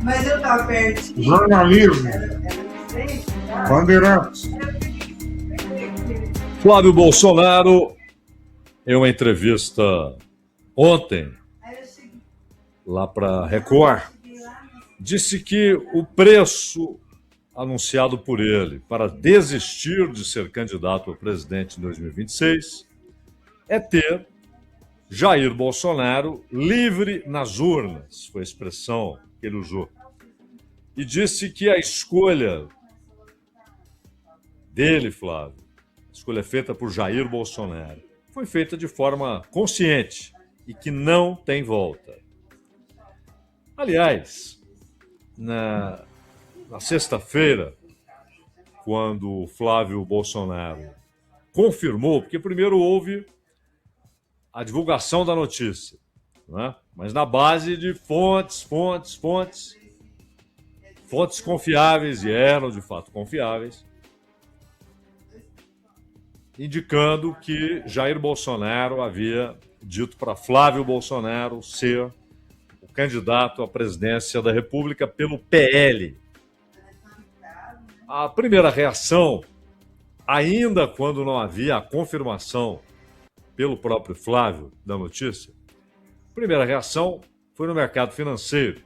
Mas eu tava pertinho. Jornalismo. Bandeirantes. Flávio Bolsonaro, em uma entrevista ontem, lá para Record, disse que o preço anunciado por ele para desistir de ser candidato a presidente em 2026 é ter Jair Bolsonaro livre nas urnas, foi a expressão que ele usou. E disse que a escolha dele, Flávio, a escolha feita por Jair Bolsonaro, foi feita de forma consciente e que não tem volta. Aliás, na sexta-feira, quando o Flávio Bolsonaro confirmou, porque primeiro houve a divulgação da notícia, né? Mas na base de fontes confiáveis, e eram de fato confiáveis, indicando que Jair Bolsonaro havia dito para Flávio Bolsonaro ser o candidato à presidência da República pelo PL. A primeira reação, ainda quando não havia a confirmação pelo próprio Flávio da notícia, a primeira reação foi no mercado financeiro,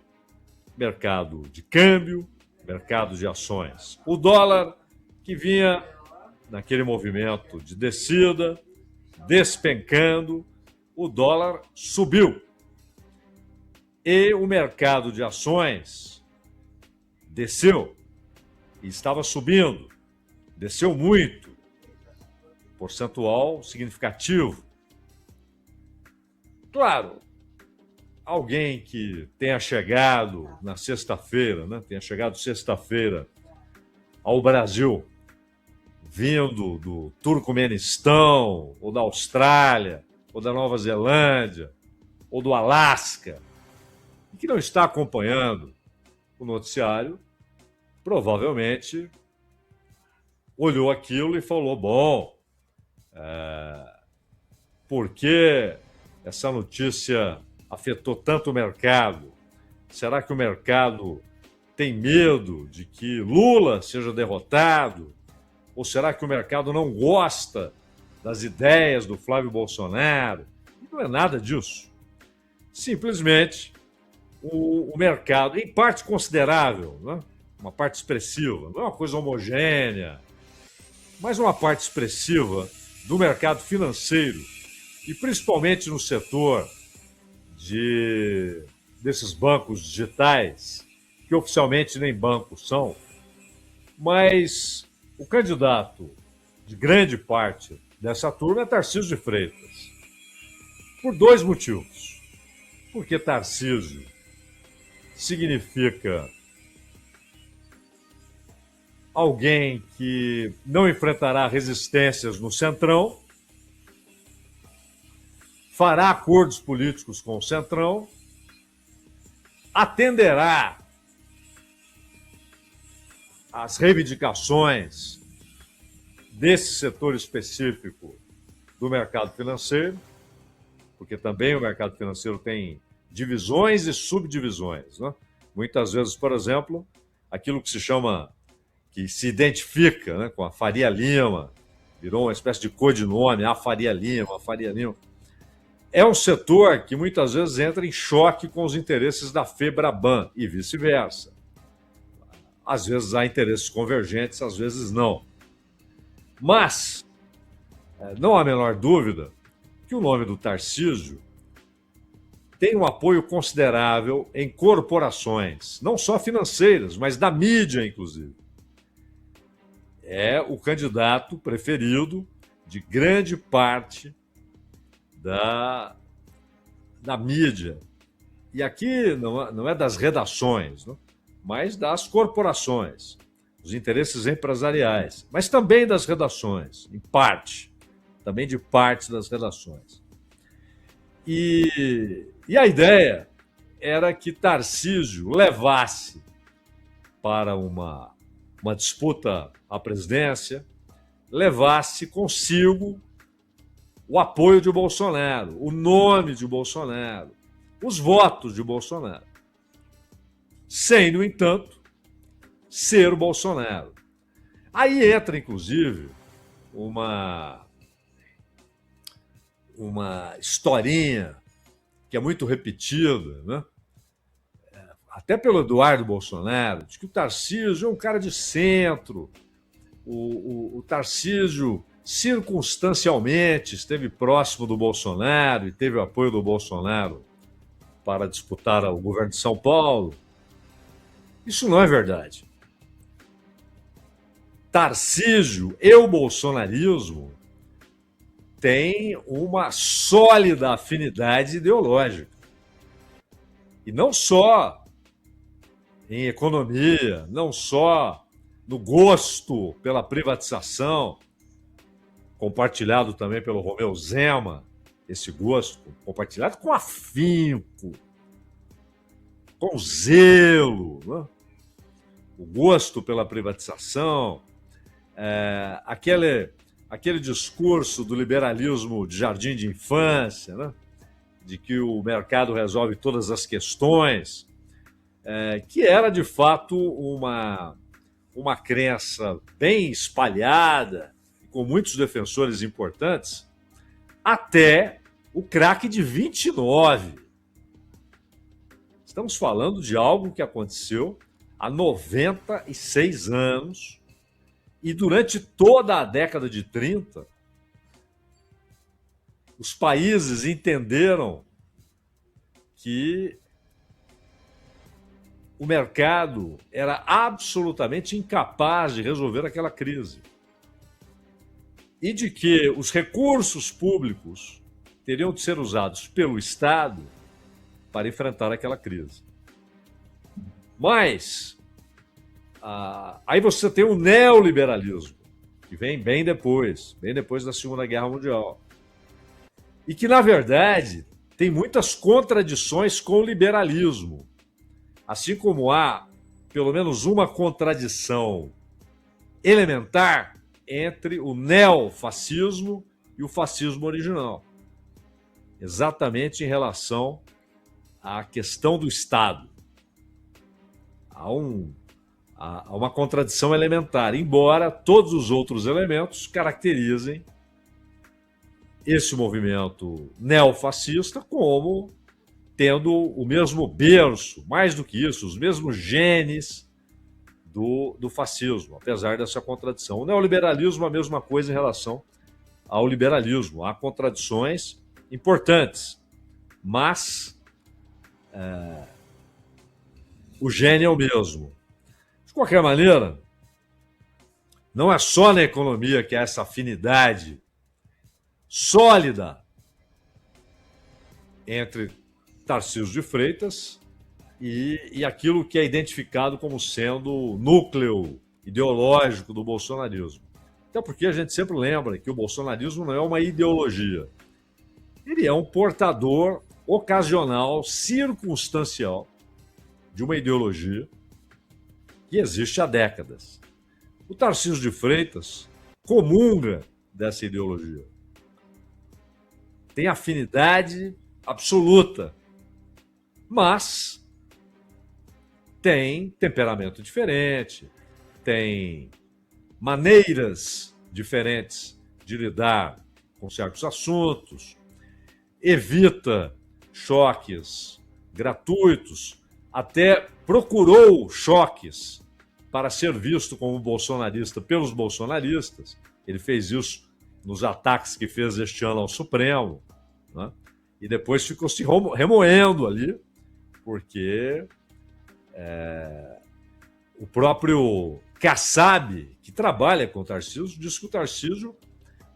mercado de câmbio, mercado de ações. O dólar, que vinha naquele movimento de descida, despencando, o dólar subiu. E o mercado de ações desceu e estava subindo, desceu muito, percentual significativo. Claro, alguém que tenha chegado na sexta-feira, né, tenha chegado sexta-feira ao Brasil, vindo do Turcomenistão, ou da Austrália, ou da Nova Zelândia, ou do Alasca, e que não está acompanhando o noticiário, provavelmente olhou aquilo e falou, bom, por que essa notícia afetou tanto o mercado? Será que o mercado tem medo de que Lula seja derrotado? Ou será que o mercado não gosta das ideias do Flávio Bolsonaro? E não é nada disso. Simplesmente o mercado, em parte considerável, né? Uma parte expressiva, não é uma coisa homogênea, mas uma parte expressiva do mercado financeiro, e principalmente no setor desses bancos digitais, que oficialmente nem bancos são, mas o candidato de grande parte dessa turma é Tarcísio de Freitas. Por dois motivos. Porque Tarcísio significa alguém que não enfrentará resistências no Centrão, fará acordos políticos com o Centrão, atenderá às reivindicações desse setor específico do mercado financeiro, porque também o mercado financeiro tem divisões e subdivisões, né? Muitas vezes, por exemplo, aquilo que se chama, que se identifica, né, com a Faria Lima, virou uma espécie de codinome, a Faria Lima, é um setor que muitas vezes entra em choque com os interesses da FEBRABAN e vice-versa. Às vezes há interesses convergentes, às vezes não. Mas não há a menor dúvida que o nome do Tarcísio tem um apoio considerável em corporações, não só financeiras, mas da mídia, inclusive. É o candidato preferido de grande parte da mídia. E aqui não é das redações, não, mas das corporações, dos interesses empresariais, mas também das redações, em parte, também de parte das redações. E a ideia era que Tarcísio levasse para uma disputa à presidência, levasse consigo o apoio de Bolsonaro, o nome de Bolsonaro, os votos de Bolsonaro. sem, no entanto, ser o Bolsonaro. Aí entra, inclusive, uma historinha que é muito repetida, né? Até pelo Eduardo Bolsonaro, de que o Tarcísio é um cara de centro. O Tarcísio, circunstancialmente, esteve próximo do Bolsonaro e teve o apoio do Bolsonaro para disputar o governo de São Paulo. Isso não é verdade. Tarcísio e o bolsonarismo têm uma sólida afinidade ideológica. E não só em economia, não só no gosto pela privatização, compartilhado também pelo Romeu Zema, esse gosto compartilhado com afinco, com zelo, né? O gosto pela privatização, aquele discurso do liberalismo de jardim de infância, né? De que o mercado resolve todas as questões, que era de fato uma crença bem espalhada, com muitos defensores importantes, até o craque de 29. Estamos falando de algo que aconteceu há 96 anos, e durante toda a década de 30, os países entenderam que o mercado era absolutamente incapaz de resolver aquela crise. E de que os recursos públicos teriam de ser usados pelo Estado para enfrentar aquela crise. Mas aí você tem o neoliberalismo, que vem bem depois da Segunda Guerra Mundial. E que, na verdade, tem muitas contradições com o liberalismo. Assim como há pelo menos uma contradição elementar entre o neofascismo e o fascismo original. Exatamente em relação à questão do Estado. Há uma contradição elementar, embora todos os outros elementos caracterizem esse movimento neofascista como tendo o mesmo berço, mais do que isso, os mesmos genes do fascismo, apesar dessa contradição. O neoliberalismo é a mesma coisa em relação ao liberalismo. Há contradições importantes, mas o gene é o mesmo. De qualquer maneira, não é só na economia que há essa afinidade sólida entre Tarcísio de Freitas e aquilo que é identificado como sendo o núcleo ideológico do bolsonarismo. Até porque a gente sempre lembra que o bolsonarismo não é uma ideologia. Ele é um portador ocasional, circunstancial, de uma ideologia que existe há décadas. O Tarcísio de Freitas comunga dessa ideologia. Tem afinidade absoluta, mas tem temperamento diferente, tem maneiras diferentes de lidar com certos assuntos, evita choques gratuitos, até procurou choques para ser visto como bolsonarista pelos bolsonaristas. Ele fez isso nos ataques que fez este ano ao Supremo, né? E depois ficou se remoendo ali, porque o próprio Kassab, que trabalha com o Tarcísio, disse que o Tarcísio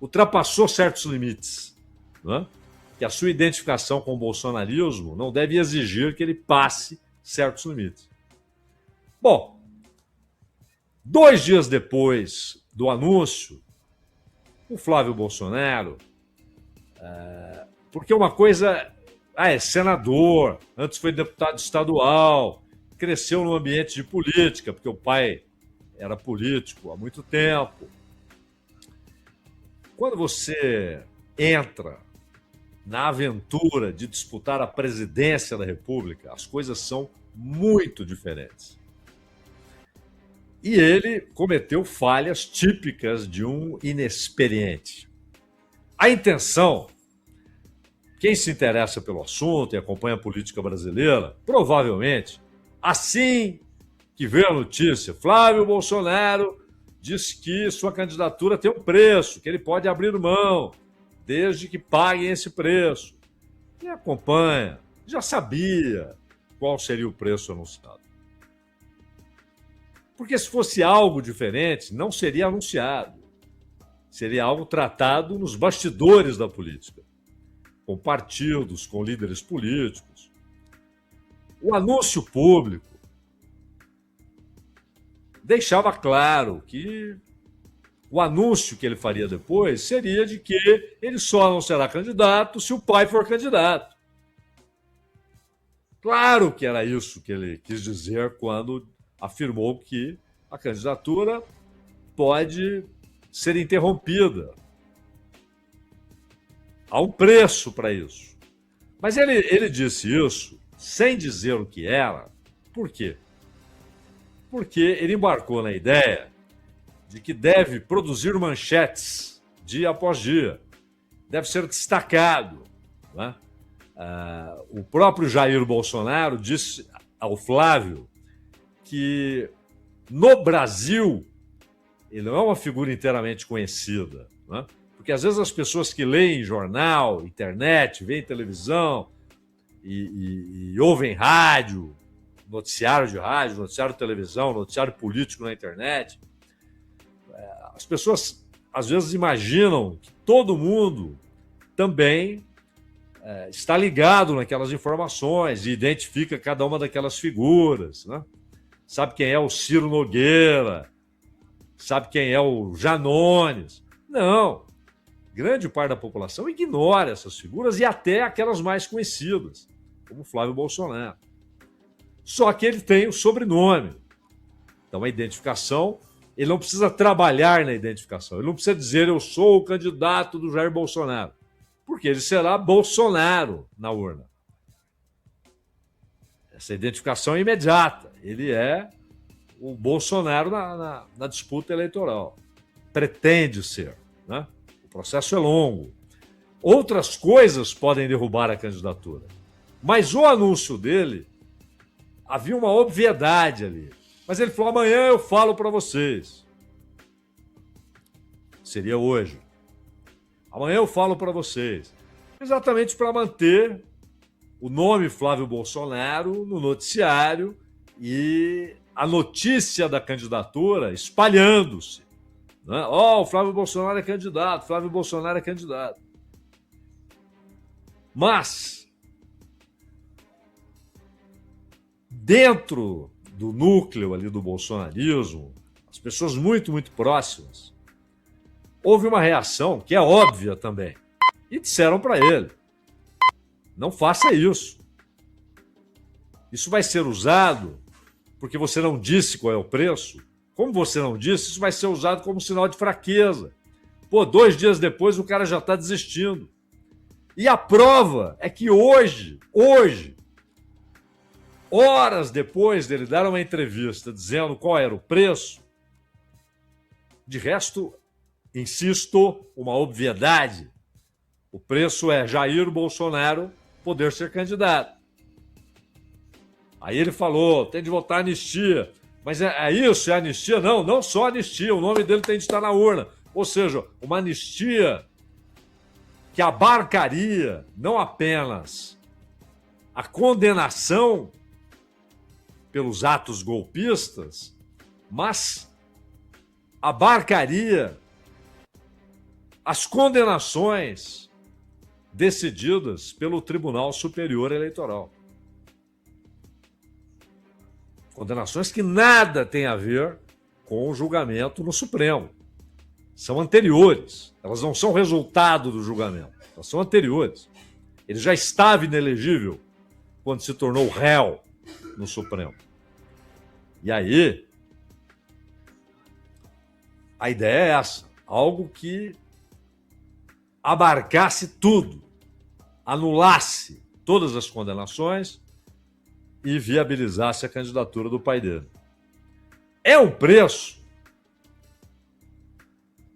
ultrapassou certos limites, né? Que a sua identificação com o bolsonarismo não deve exigir que ele passe certos limites. Bom, 2 dias depois do anúncio, o Flávio Bolsonaro, porque uma coisa, é senador, antes foi deputado estadual, cresceu no ambiente de política, porque o pai era político há muito tempo. Quando você entra na aventura de disputar a presidência da República, as coisas são muito diferentes. E ele cometeu falhas típicas de um inexperiente. A intenção, quem se interessa pelo assunto e acompanha a política brasileira, provavelmente, assim que vê a notícia, Flávio Bolsonaro diz que sua candidatura tem um preço, que ele pode abrir mão, desde que paguem esse preço. Quem acompanha já sabia qual seria o preço anunciado. Porque se fosse algo diferente, não seria anunciado. Seria algo tratado nos bastidores da política, com partidos, com líderes políticos. O anúncio público deixava claro que o anúncio que ele faria depois seria de que ele só não será candidato se o pai for candidato. Claro que era isso que ele quis dizer quando afirmou que a candidatura pode ser interrompida. Há um preço para isso. Mas ele disse isso sem dizer o que era. Por quê? Porque ele embarcou na ideia de que deve produzir manchetes dia após dia. Deve ser destacado. Né? O próprio Jair Bolsonaro disse ao Flávio que no Brasil ele não é uma figura inteiramente conhecida, né? Porque às vezes as pessoas que leem jornal, internet, veem televisão e ouvem rádio, noticiário de rádio, noticiário de televisão, noticiário político na internet, as pessoas às vezes imaginam que todo mundo também está ligado naquelas informações e identifica cada uma daquelas figuras, né? Sabe quem é o Ciro Nogueira, sabe quem é o Janones. Não, grande parte da população ignora essas figuras e até aquelas mais conhecidas, como Flávio Bolsonaro. Só que ele tem o sobrenome. Então a identificação, ele não precisa trabalhar na identificação, ele não precisa dizer eu sou o candidato do Jair Bolsonaro, porque ele será Bolsonaro na urna. Essa identificação é imediata. Ele é o Bolsonaro na disputa eleitoral. Pretende ser. Né? O processo é longo. Outras coisas podem derrubar a candidatura. Mas o anúncio dele, havia uma obviedade ali. Mas ele falou, amanhã eu falo para vocês. Seria hoje. Amanhã eu falo para vocês. Exatamente para manter o nome Flávio Bolsonaro no noticiário e a notícia da candidatura espalhando-se. Né? O Flávio Bolsonaro é candidato, Flávio Bolsonaro é candidato. Mas, dentro do núcleo ali do bolsonarismo, as pessoas muito, muito próximas, houve uma reação que é óbvia também. E disseram para ele, não faça isso. Isso vai ser usado porque você não disse qual é o preço. Como você não disse, isso vai ser usado como sinal de fraqueza. 2 dias depois o cara já está desistindo. E a prova é que hoje, horas depois dele dar uma entrevista dizendo qual era o preço, de resto, insisto, uma obviedade, o preço é Jair Bolsonaro poder ser candidato. Aí ele falou, tem de votar anistia. Mas é isso? É anistia? Não, não só anistia, o nome dele tem de estar na urna. Ou seja, uma anistia que abarcaria não apenas a condenação pelos atos golpistas, mas abarcaria as condenações decididas pelo Tribunal Superior Eleitoral. Condenações que nada têm a ver com o julgamento no Supremo. São anteriores. Elas não são resultado do julgamento. Elas são anteriores. Ele já estava inelegível quando se tornou réu no Supremo. E aí, a ideia é essa. Algo que abarcasse tudo, anulasse todas as condenações e viabilizasse a candidatura do pai dele. É um preço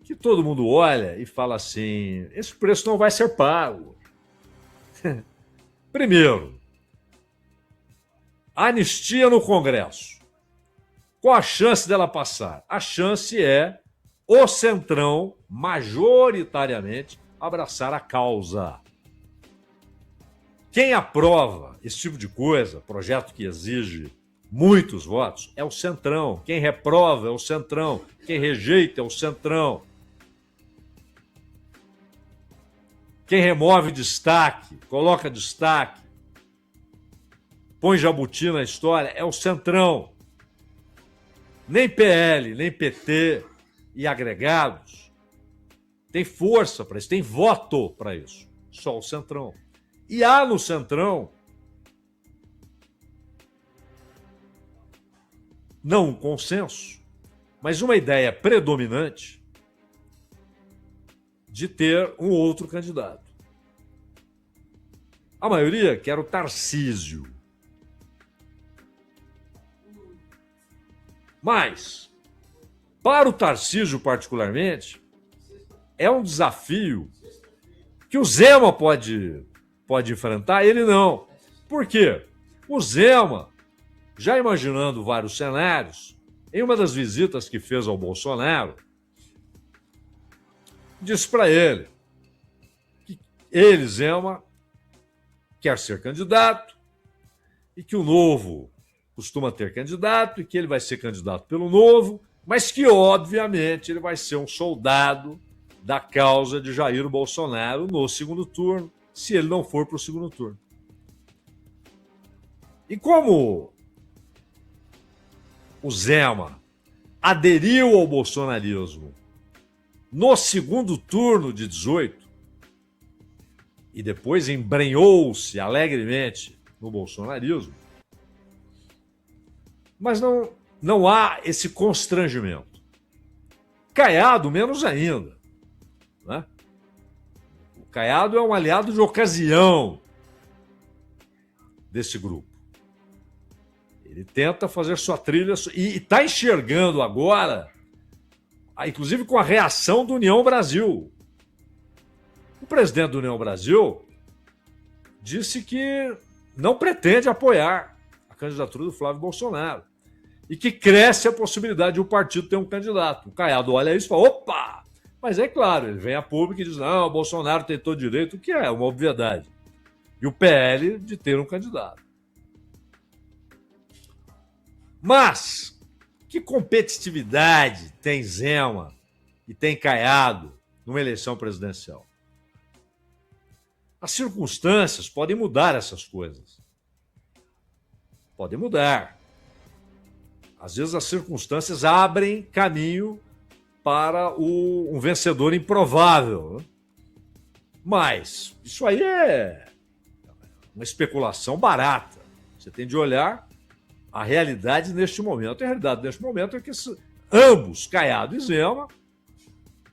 que todo mundo olha e fala assim: esse preço não vai ser pago. Primeiro, anistia no Congresso. Qual a chance dela passar? A chance é o Centrão, majoritariamente, abraçar a causa. Quem aprova esse tipo de coisa, projeto que exige muitos votos, é o Centrão. Quem reprova é o Centrão. Quem rejeita é o Centrão. Quem remove destaque, coloca destaque, põe jabuti na história, é o Centrão. Nem PL, nem PT e agregados tem força para isso, tem voto para isso. Só o Centrão. E há no Centrão não um consenso, mas uma ideia predominante de ter um outro candidato. A maioria quer o Tarcísio. Mas, para o Tarcísio particularmente, é um desafio que o Zema pode enfrentar, ele não. Por quê? O Zema, já imaginando vários cenários, em uma das visitas que fez ao Bolsonaro, disse para ele que ele, Zema, quer ser candidato e que o Novo costuma ter candidato e que ele vai ser candidato pelo Novo, mas que, obviamente, ele vai ser um soldado da causa de Jair Bolsonaro no segundo turno, se ele não for para o segundo turno. E como o Zema aderiu ao bolsonarismo no segundo turno de 18 e depois embrenhou-se alegremente no bolsonarismo, mas não há esse constrangimento. Caiado, menos ainda. Né? O Caiado é um aliado de ocasião desse grupo. Ele tenta fazer sua trilha e está enxergando agora, inclusive com a reação do União Brasil. O presidente do União Brasil disse que não pretende apoiar a candidatura do Flávio Bolsonaro e que cresce a possibilidade de o partido ter um candidato. O Caiado olha isso e fala, opa! Mas é claro, ele vem a público e diz, não, o Bolsonaro tentou direito, o que é uma obviedade. E o PL de ter um candidato. Mas, que competitividade tem Zema e tem Caiado numa eleição presidencial? As circunstâncias podem mudar essas coisas. Podem mudar. Às vezes as circunstâncias abrem caminho para um vencedor improvável. Né? Mas isso aí é uma especulação barata. Você tem de olhar a realidade neste momento. A realidade neste momento é que ambos, Caiado e Zema,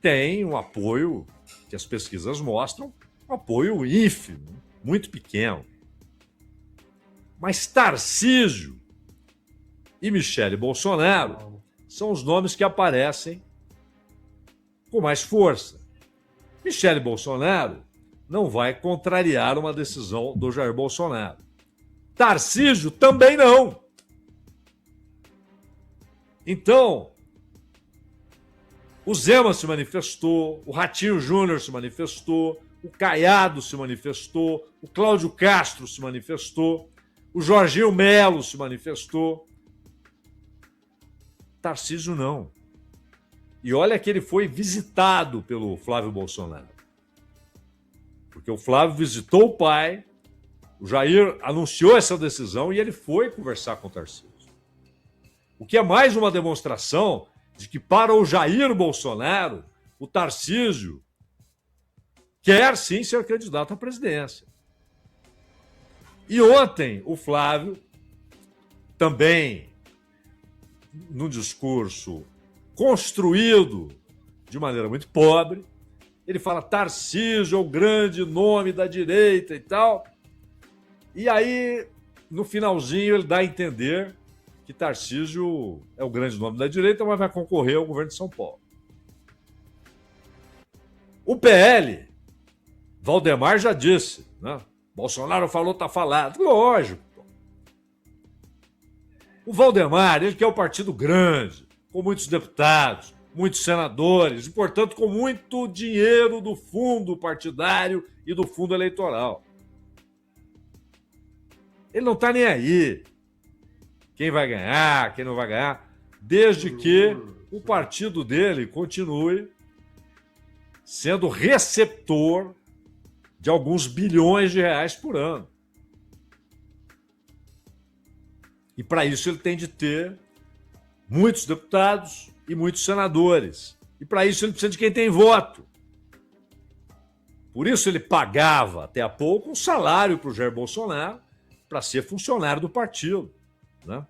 têm um apoio que as pesquisas mostram, um apoio ínfimo, muito pequeno. Mas Tarcísio e Michele Bolsonaro são os nomes que aparecem com mais força. Michele Bolsonaro não vai contrariar uma decisão do Jair Bolsonaro. Tarcísio também não. Então, o Zema se manifestou, o Ratinho Júnior se manifestou, o Caiado se manifestou, o Cláudio Castro se manifestou, o Jorginho Melo se manifestou. Tarcísio não. E olha que ele foi visitado pelo Flávio Bolsonaro. Porque o Flávio visitou o pai, o Jair anunciou essa decisão e ele foi conversar com o Tarcísio. O que é mais uma demonstração de que para o Jair Bolsonaro, o Tarcísio quer sim ser candidato à presidência. E ontem o Flávio, também num discurso construído de maneira muito pobre, ele fala Tarcísio é o grande nome da direita e tal. E aí no finalzinho ele dá a entender que Tarcísio é o grande nome da direita, mas vai concorrer ao governo de São Paulo. O PL, Valdemar já disse, né? Bolsonaro falou, tá falado. Lógico. O Valdemar, ele quer o partido grande, com muitos deputados, muitos senadores, e, portanto, com muito dinheiro do fundo partidário e do fundo eleitoral. Ele não está nem aí. Quem vai ganhar, quem não vai ganhar, desde que o partido dele continue sendo receptor de alguns bilhões de reais por ano. E para isso ele tem de ter muitos deputados e muitos senadores. E para isso ele precisa de quem tem voto. Por isso ele pagava até há pouco um salário para o Jair Bolsonaro para ser funcionário do partido, né?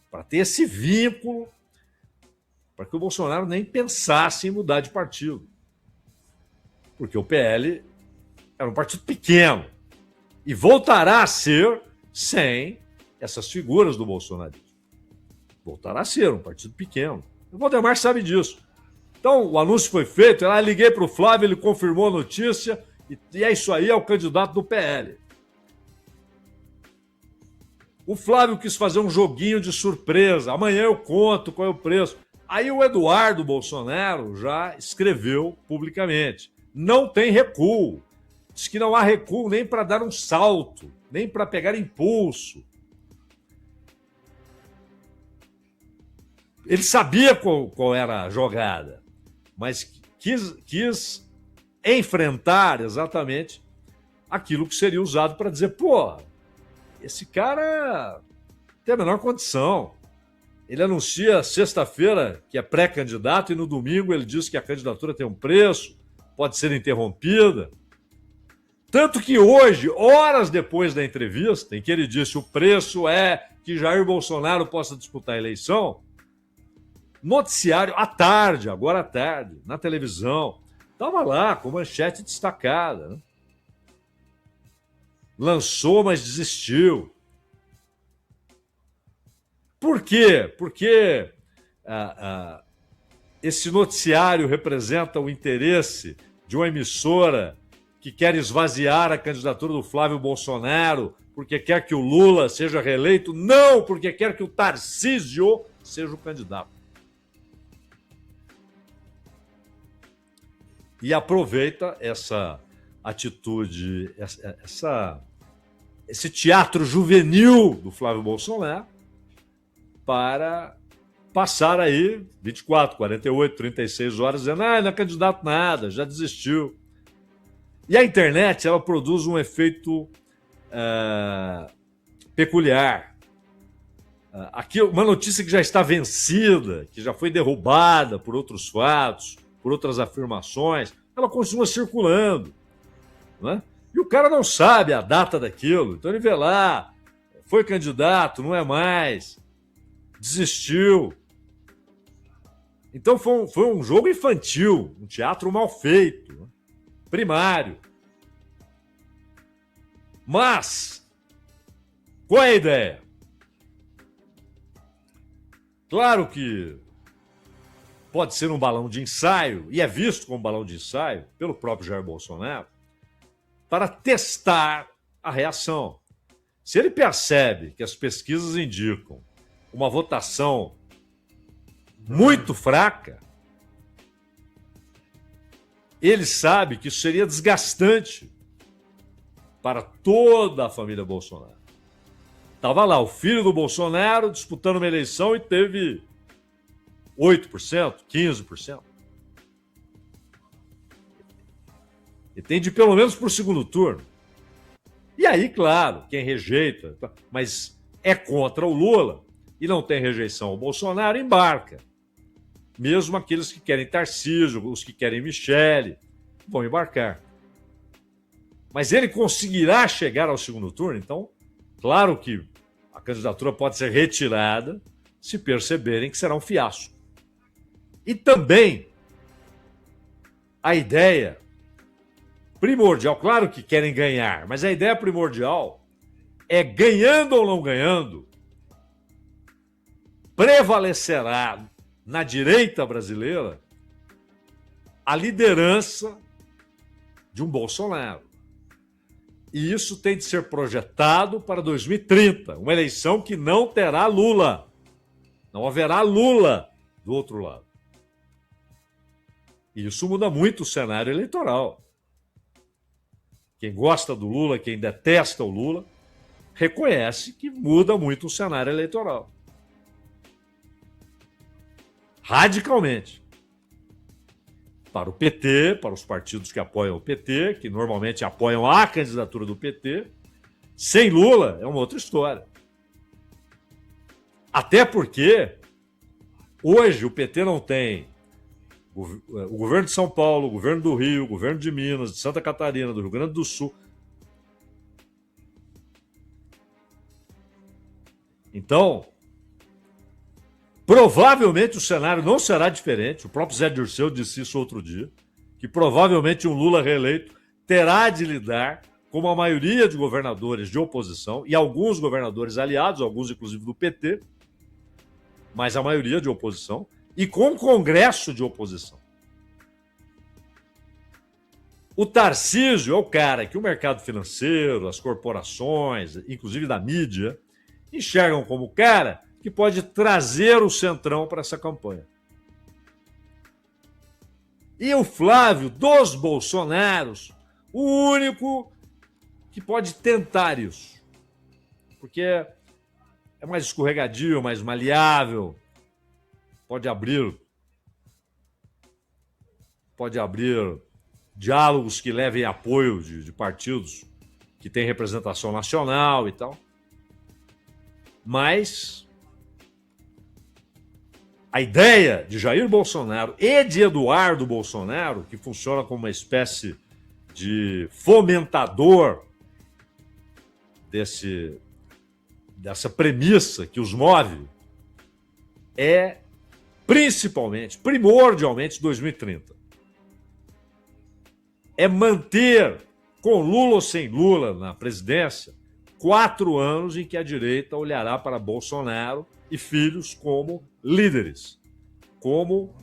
Para ter esse vínculo, para que o Bolsonaro nem pensasse em mudar de partido. Porque o PL era um partido pequeno e voltará a ser sem essas figuras do bolsonarismo. Voltará a ser um partido pequeno. O Valdemar sabe disso. Então, o anúncio foi feito, eu liguei para o Flávio, ele confirmou a notícia, e é isso aí, é o candidato do PL. O Flávio quis fazer um joguinho de surpresa, amanhã eu conto qual é o preço. Aí o Eduardo Bolsonaro já escreveu publicamente, não tem recuo. Diz que não há recuo nem para dar um salto, nem para pegar impulso. Ele sabia qual era a jogada, mas quis enfrentar exatamente aquilo que seria usado para dizer, pô, esse cara tem a menor condição. Ele anuncia sexta-feira que é pré-candidato e no domingo ele diz que a candidatura tem um preço, pode ser interrompida. Tanto que hoje, horas depois da entrevista, em que ele disse o preço é que Jair Bolsonaro possa disputar a eleição, noticiário à tarde, agora à tarde, na televisão, estava lá com manchete destacada, né? Lançou, mas desistiu. Por quê? Porque esse noticiário representa o interesse de uma emissora que quer esvaziar a candidatura do Flávio Bolsonaro porque quer que o Lula seja reeleito? Não, porque quer que o Tarcísio seja o candidato. E aproveita essa atitude, esse teatro juvenil do Flávio Bolsonaro para passar aí 24, 48, 36 horas dizendo não é candidato nada, já desistiu. E a internet, ela produz um efeito peculiar. Aqui, uma notícia que já está vencida, que já foi derrubada por outros fatos, por outras afirmações, ela continua circulando, né? E o cara não sabe a data daquilo, então ele vê lá, foi candidato, não é mais, desistiu. Então foi um jogo infantil, um teatro mal feito, né? Primário. Mas, qual é a ideia? Claro que pode ser um balão de ensaio, e é visto como balão de ensaio pelo próprio Jair Bolsonaro, para testar a reação. Se ele percebe que as pesquisas indicam uma votação muito fraca, ele sabe que isso seria desgastante para toda a família Bolsonaro. Estava lá o filho do Bolsonaro disputando uma eleição e teve 8%, 15%. E tem de ir pelo menos para o segundo turno. E aí, claro, quem rejeita, mas é contra o Lula e não tem rejeição ao Bolsonaro, embarca. Mesmo aqueles que querem Tarcísio, os que querem Michele, vão embarcar. Mas ele conseguirá chegar ao segundo turno? Então, claro que a candidatura pode ser retirada se perceberem que será um fiasco. E também a ideia primordial, claro que querem ganhar, mas a ideia primordial é, ganhando ou não ganhando, prevalecerá na direita brasileira a liderança de um Bolsonaro. E isso tem de ser projetado para 2030, uma eleição que não terá Lula. Não haverá Lula do outro lado. E isso muda muito o cenário eleitoral. Quem gosta do Lula, quem detesta o Lula, reconhece que muda muito o cenário eleitoral. Radicalmente. Para o PT, para os partidos que apoiam o PT, que normalmente apoiam a candidatura do PT, sem Lula é uma outra história. Até porque hoje o PT não tem o governo de São Paulo, o governo do Rio, o governo de Minas, de Santa Catarina, do Rio Grande do Sul. Então, provavelmente o cenário não será diferente. O próprio Zé Dirceu disse isso outro dia, que provavelmente um Lula reeleito terá de lidar com a maioria de governadores de oposição e alguns governadores aliados, alguns inclusive do PT, mas a maioria de oposição, e com o Congresso de oposição. O Tarcísio é o cara que o mercado financeiro, as corporações, inclusive da mídia, enxergam como o cara que pode trazer o Centrão para essa campanha. E o Flávio, dos Bolsonaros, o único que pode tentar isso. Porque é mais escorregadio, mais maleável, pode abrir diálogos que levem apoio de partidos que têm representação nacional e tal. Mas a ideia de Jair Bolsonaro e de Eduardo Bolsonaro, que funciona como uma espécie de fomentador dessa premissa que os move, é principalmente, primordialmente 2030. É manter, com Lula ou sem Lula na presidência, 4 anos em que a direita olhará para Bolsonaro e filhos como líderes, como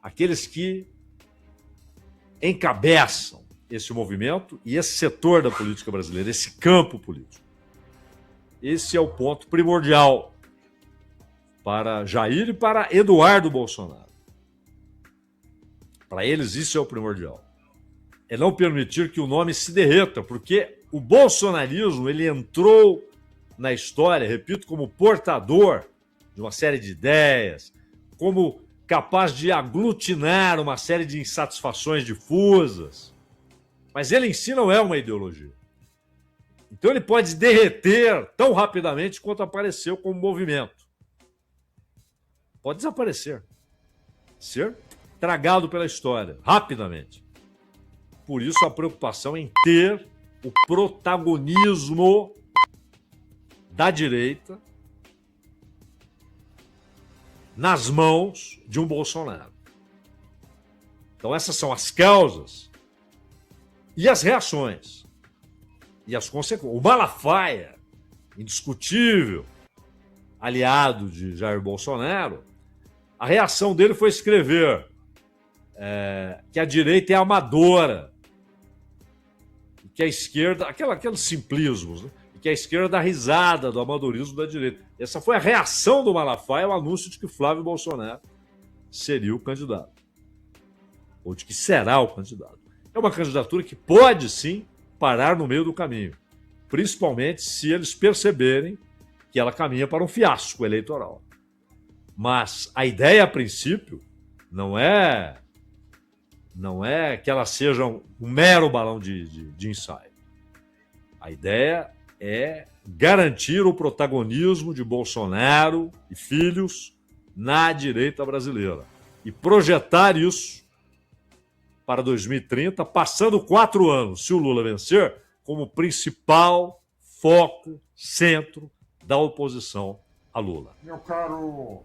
aqueles que encabeçam esse movimento e esse setor da política brasileira, esse campo político. Esse é o ponto primordial para Jair e para Eduardo Bolsonaro. Para eles, isso é o primordial. É não permitir que o nome se derreta, porque o bolsonarismo ele entrou na história, repito, como portador de uma série de ideias, como capaz de aglutinar uma série de insatisfações difusas. Mas ele em si não é uma ideologia. Então ele pode derreter tão rapidamente quanto apareceu como movimento. Pode desaparecer. Ser tragado pela história, rapidamente. Por isso a preocupação em ter o protagonismo da direita nas mãos de um Bolsonaro. Então essas são as causas e as reações e as consequências. O Malafaia, indiscutível, aliado de Jair Bolsonaro, a reação dele foi escrever que a direita é amadora, que a esquerda, aqueles simplismos, né? Que a esquerda dá risada do amadorismo da direita. Essa foi a reação do Malafaia ao anúncio de que Flávio Bolsonaro seria o candidato. Ou de que será o candidato. É uma candidatura que pode, sim, parar no meio do caminho. Principalmente se eles perceberem que ela caminha para um fiasco eleitoral. Mas a ideia, a princípio, não é que ela seja um mero balão de ensaio. A ideia é garantir o protagonismo de Bolsonaro e filhos na direita brasileira e projetar isso para 2030, passando 4 anos, se o Lula vencer, como principal foco, centro da oposição a Lula. Meu caro